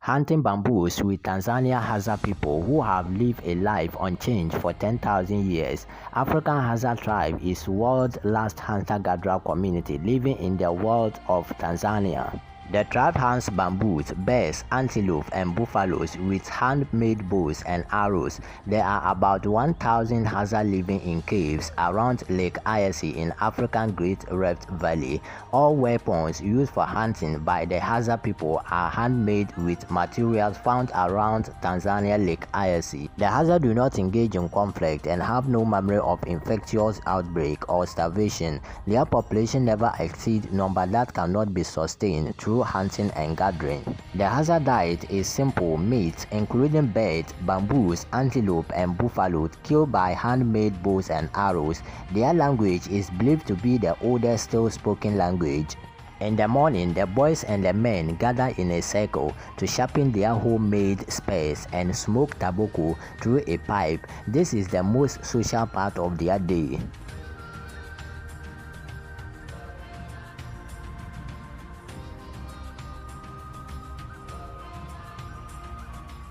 Hunting bamboos with Tanzania Hadzabe people who have lived a life unchanged for 10,000 years. African Hadzabe tribe is world's last hunter-gatherer community living in the world of Tanzania. The tribe hunts bamboos, bears, antelope, and buffaloes with handmade bows and arrows. There are about 1,000 Hadzabe living in caves around Lake Eyasi in African Great Rift Valley. All weapons used for hunting by the Hadzabe people are handmade with materials found around Tanzania Lake Eyasi. The Hadzabe do not engage in conflict and have no memory of infectious outbreak or starvation. Their population never exceeds number that cannot be sustained through hunting and gathering. The Hadzabe diet is simple meat, including birds, bamboos, antelope, and buffalo killed by handmade bows and arrows. Their language is believed to be the oldest still spoken language. In the morning, the boys and the men gather in a circle to sharpen their homemade spears and smoke tobacco through a pipe. This is the most social part of their day.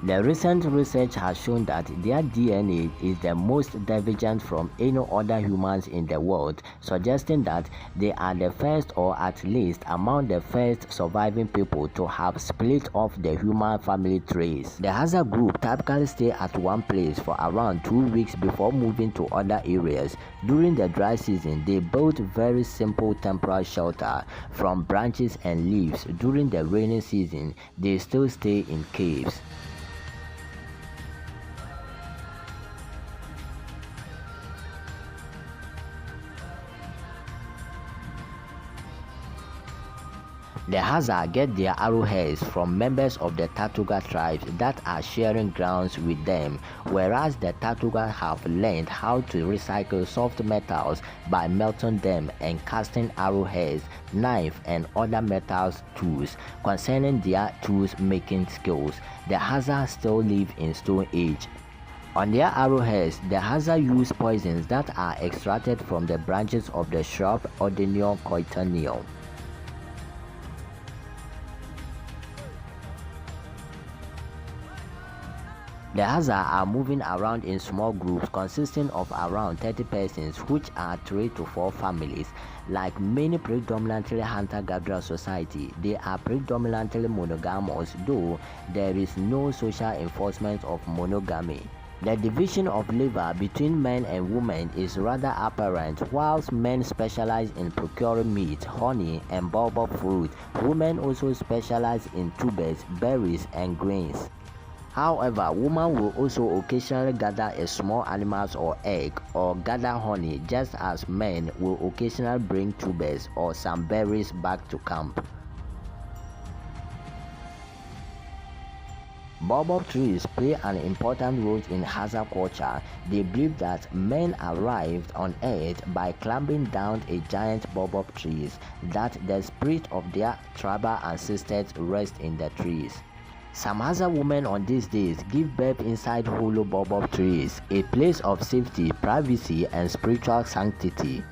The recent research has shown that their DNA is the most divergent from any other humans in the world, suggesting that they are the first, or at least among the first surviving people to have split off the human family trace. The Hadzabe group typically stay at one place for around 2 weeks before moving to other areas. During the dry season, they build very simple temporary shelter from branches and leaves. During the rainy season, they still stay in caves. The Hadzabe get their arrowheads from members of the Tatuga tribes that are sharing grounds with them, whereas the Tatuga have learned how to recycle soft metals by melting them and casting arrowheads, knives, and other metals tools. Concerning their tools making skills, the Hadzabe still live in Stone Age. On their arrowheads, the Hadzabe use poisons that are extracted from the branches of the shrub Ordinium cotineum. The Hadzabe are moving around in small groups consisting of around 30 persons, which are 3 to 4 families. Like many predominantly hunter-gatherer society, they are predominantly monogamous, though there is no social enforcement of monogamy. The division of labor between men and women is rather apparent. Whilst men specialize in procuring meat, honey, and baobab fruit, women also specialize in tubers, berries, and grains. However, women will also occasionally gather a small animals or egg, or gather honey, just as men will occasionally bring tubers or some berries back to camp. Baobab trees play an important role in Hadzabe culture. They believe that men arrived on earth by climbing down a giant baobab trees, that the spirit of their tribal ancestors rest in the trees. Some Hadzabe women on these days give birth inside hollow baobab trees, a place of safety, privacy, and spiritual sanctity.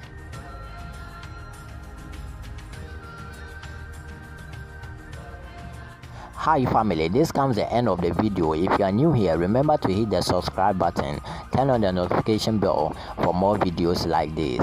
Hi family, this comes the end of the video. If you are new here, remember to hit the subscribe button, turn on the notification bell for more videos like this.